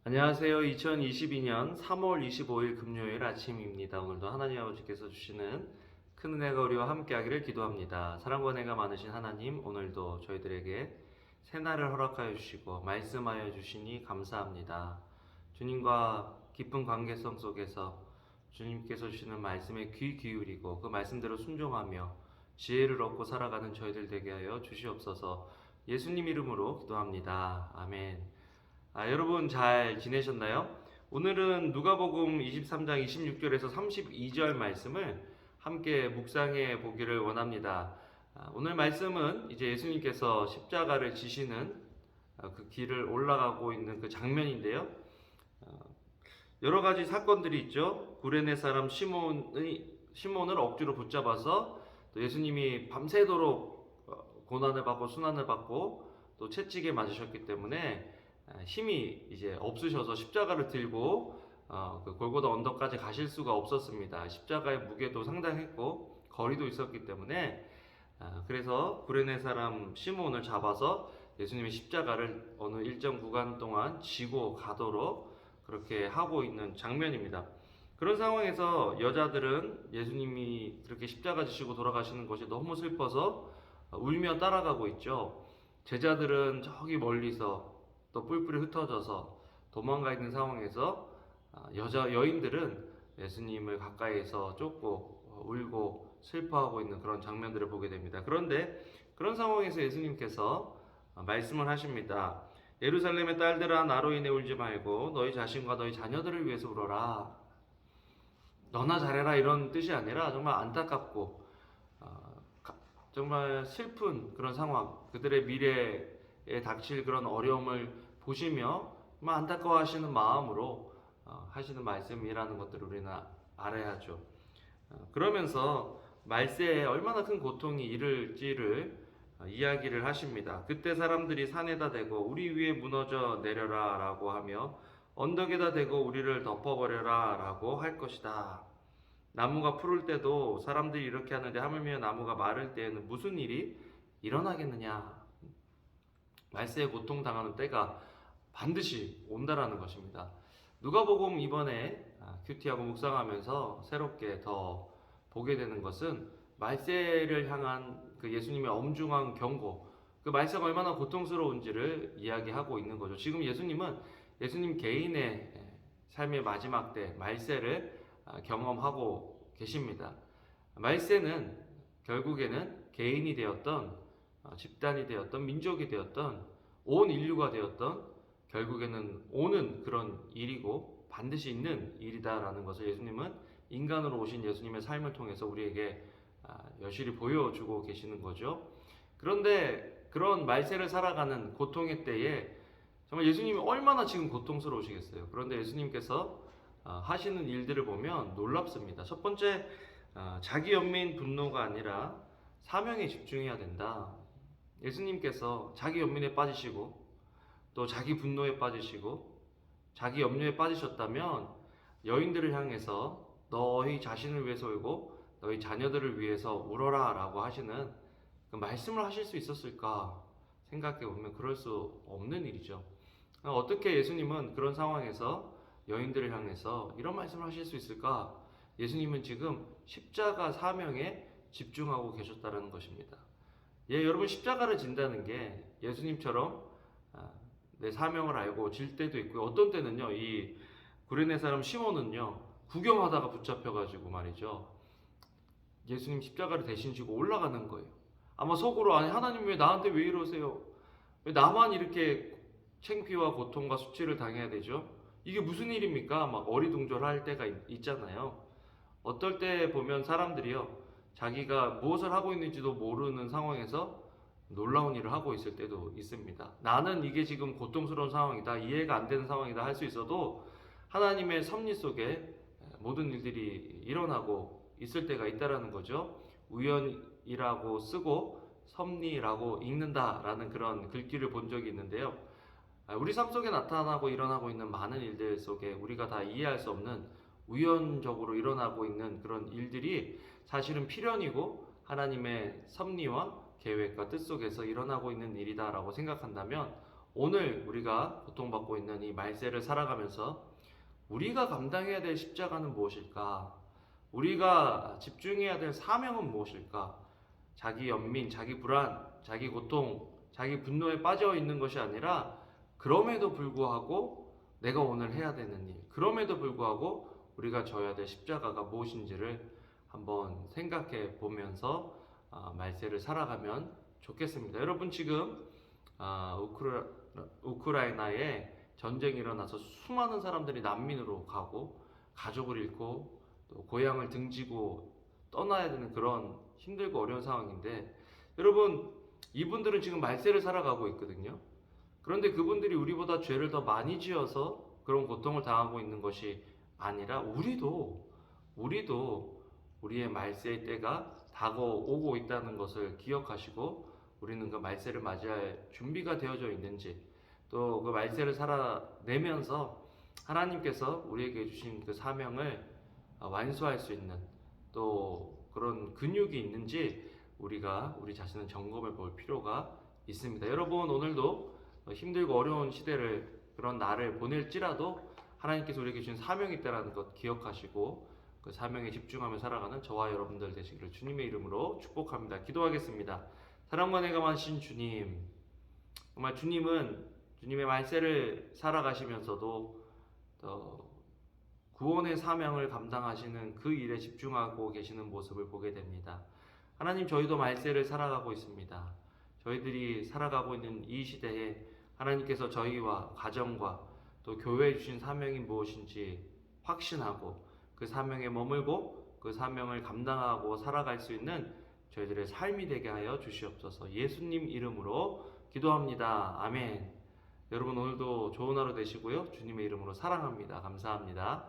안녕하세요. 2022년 3월 25일 금요일 아침입니다. 오늘도 하나님 아버지께서 주시는 큰 은혜가 우리와 함께하기를 기도합니다. 사랑과 은혜가 많으신 하나님, 오늘도 저희들에게 새날을 허락하여 주시고 말씀하여 주시니 감사합니다. 주님과 깊은 관계성 속에서 주님께서 주시는 말씀에 귀 기울이고 그 말씀대로 순종하며 지혜를 얻고 살아가는 저희들 되게 하여 주시옵소서. 예수님 이름으로 기도합니다. 아멘. 여러분 잘 지내셨나요? 오늘은 누가복음 23장 26절에서 32절 말씀을 함께 묵상해 보기를 원합니다. 오늘 말씀은 이제 예수님께서 십자가를 지시는 그 길을 올라가고 있는 그 장면인데요. 여러 가지 사건들이 있죠. 구레네 사람 시몬을 억지로 붙잡아서 또 예수님이 밤새도록 고난을 받고 순환을 받고 또 채찍에 맞으셨기 때문에 힘이 이제 없으셔서 십자가를 들고 그 골고다 언덕까지 가실 수가 없었습니다. 십자가의 무게도 상당했고 거리도 있었기 때문에 그래서 구레네 사람 시몬을 잡아서 예수님의 십자가를 어느 일정 구간 동안 지고 가도록 그렇게 하고 있는 장면입니다. 그런 상황에서 여자들은 예수님이 그렇게 십자가 지시고 돌아가시는 것이 너무 슬퍼서 울며 따라가고 있죠. 제자들은 저기 멀리서 또 뿔뿔이 흩어져서 도망가 있는 상황에서 여인들은 예수님을 가까이에서 쫓고 울고 슬퍼하고 있는 그런 장면들을 보게 됩니다. 그런데 그런 상황에서 예수님께서 말씀을 하십니다. 예루살렘의 딸들아, 나로 인해 울지 말고 너희 자신과 너희 자녀들을 위해서 울어라. 너나 잘해라 이런 뜻이 아니라 정말 안타깝고 정말 슬픈 그런 상황, 그들의 미래에 닥칠 그런 어려움을 보시며 안타까워하시는 마음으로 하시는 말씀이라는 것들을 우리는 알아야죠. 그러면서 말세에 얼마나 큰 고통이 이를지를 이야기를 하십니다. 그때 사람들이 산에다 대고 우리 위에 무너져 내려라 라고 하며 언덕에다 대고 우리를 덮어버려라 라고 할 것이다. 나무가 푸를 때도 사람들이 이렇게 하는데 하물며 나무가 마를 때에는 무슨 일이 일어나겠느냐. 말세에 고통당하는 때가 반드시 온다라는 것입니다. 누가복음 이번에 큐티하고 묵상하면서 새롭게 더 보게 되는 것은 말세를 향한 그 예수님의 엄중한 경고, 그 말세가 얼마나 고통스러운지를 이야기하고 있는 거죠. 지금 예수님은 예수님 개인의 삶의 마지막 때 말세를 경험하고 계십니다. 말세는 결국에는 개인이 되었던 집단이 되었던 민족이 되었던 온 인류가 되었던 결국에는 오는 그런 일이고 반드시 있는 일이다라는 것을 예수님은 인간으로 오신 예수님의 삶을 통해서 우리에게 여실히 보여주고 계시는 거죠. 그런데 그런 말세를 살아가는 고통의 때에 정말 예수님이 얼마나 지금 고통스러우시겠어요. 그런데 예수님께서 하시는 일들을 보면 놀랍습니다. 첫 번째, 자기 연민 분노가 아니라 사명에 집중해야 된다. 예수님께서 자기 연민에 빠지시고 또 자기 분노에 빠지시고 자기 염려에 빠지셨다면 여인들을 향해서 너희 자신을 위해서 울고 너희 자녀들을 위해서 울어라 라고 하시는 그 말씀을 하실 수 있었을까 생각해 보면 그럴 수 없는 일이죠. 어떻게 예수님은 그런 상황에서 여인들을 향해서 이런 말씀을 하실 수 있을까? 예수님은 지금 십자가 사명에 집중하고 계셨다는 것입니다. 여러분 십자가를 진다는 게 예수님처럼 내 사명을 알고 질 때도 있고요. 어떤 때는요, 이 구레네 사람 시몬은요, 구경하다가 붙잡혀가지고 말이죠. 예수님 십자가를 대신 지고 올라가는 거예요. 아마 속으로, 아니, 하나님 왜 나한테 왜 이러세요? 왜 나만 이렇게 창피와 고통과 수치를 당해야 되죠? 이게 무슨 일입니까? 막 어리둥절할 때가 있잖아요. 어떨 때 보면 사람들이요, 자기가 무엇을 하고 있는지도 모르는 상황에서 놀라운 일을 하고 있을 때도 있습니다. 나는 이게 지금 고통스러운 상황이다, 이해가 안 되는 상황이다 할 수 있어도 하나님의 섭리 속에 모든 일들이 일어나고 있을 때가 있다라는 거죠. 우연이라고 쓰고 섭리라고 읽는다라는 그런 글귀를 본 적이 있는데요. 우리 삶 속에 나타나고 일어나고 있는 많은 일들 속에 우리가 다 이해할 수 없는 우연적으로 일어나고 있는 그런 일들이 사실은 필연이고 하나님의 섭리와 계획과 뜻 속에서 일어나고 있는 일이다라고 생각한다면 오늘 우리가 고통받고 있는 이 말세를 살아가면서 우리가 감당해야 될 십자가는 무엇일까? 우리가 집중해야 될 사명은 무엇일까? 자기 연민, 자기 불안, 자기 고통, 자기 분노에 빠져 있는 것이 아니라 그럼에도 불구하고 내가 오늘 해야 되는 일, 그럼에도 불구하고 우리가 져야 될 십자가가 무엇인지를 한번 생각해 보면서 말세를 살아가면 좋겠습니다. 여러분 지금 우크라이나에 전쟁이 일어나서 수많은 사람들이 난민으로 가고 가족을 잃고 또 고향을 등지고 떠나야 되는 그런 힘들고 어려운 상황인데 여러분 이분들은 지금 말세를 살아가고 있거든요. 그런데 그분들이 우리보다 죄를 더 많이 지어서 그런 고통을 당하고 있는 것이 아니라 우리도 우리의 말세의 때가 다가오고 있다는 것을 기억하시고 우리는 그 말세를 맞이할 준비가 되어져 있는지 또 그 말세를 살아내면서 하나님께서 우리에게 주신 그 사명을 완수할 수 있는 또 그런 근육이 있는지 우리가 우리 자신을 점검해 볼 필요가 있습니다. 여러분 오늘도 힘들고 어려운 시대를 그런 날을 보낼지라도 하나님께서 우리에게 주신 사명이 있다는 것 기억하시고 그 사명에 집중하며 살아가는 저와 여러분들 되시기를 주님의 이름으로 축복합니다. 기도하겠습니다. 사랑과 내가하신 주님, 정말 주님은 주님의 말세를 살아가시면서도 구원의 사명을 감당하시는 그 일에 집중하고 계시는 모습을 보게 됩니다. 하나님 저희도 말세를 살아가고 있습니다. 저희들이 살아가고 있는 이 시대에 하나님께서 저희와 가정과 또 교회에 주신 사명이 무엇인지 확신하고 그 사명에 머물고 그 사명을 감당하고 살아갈 수 있는 저희들의 삶이 되게 하여 주시옵소서. 예수님 이름으로 기도합니다. 아멘. 여러분 오늘도 좋은 하루 되시고요. 주님의 이름으로 사랑합니다. 감사합니다.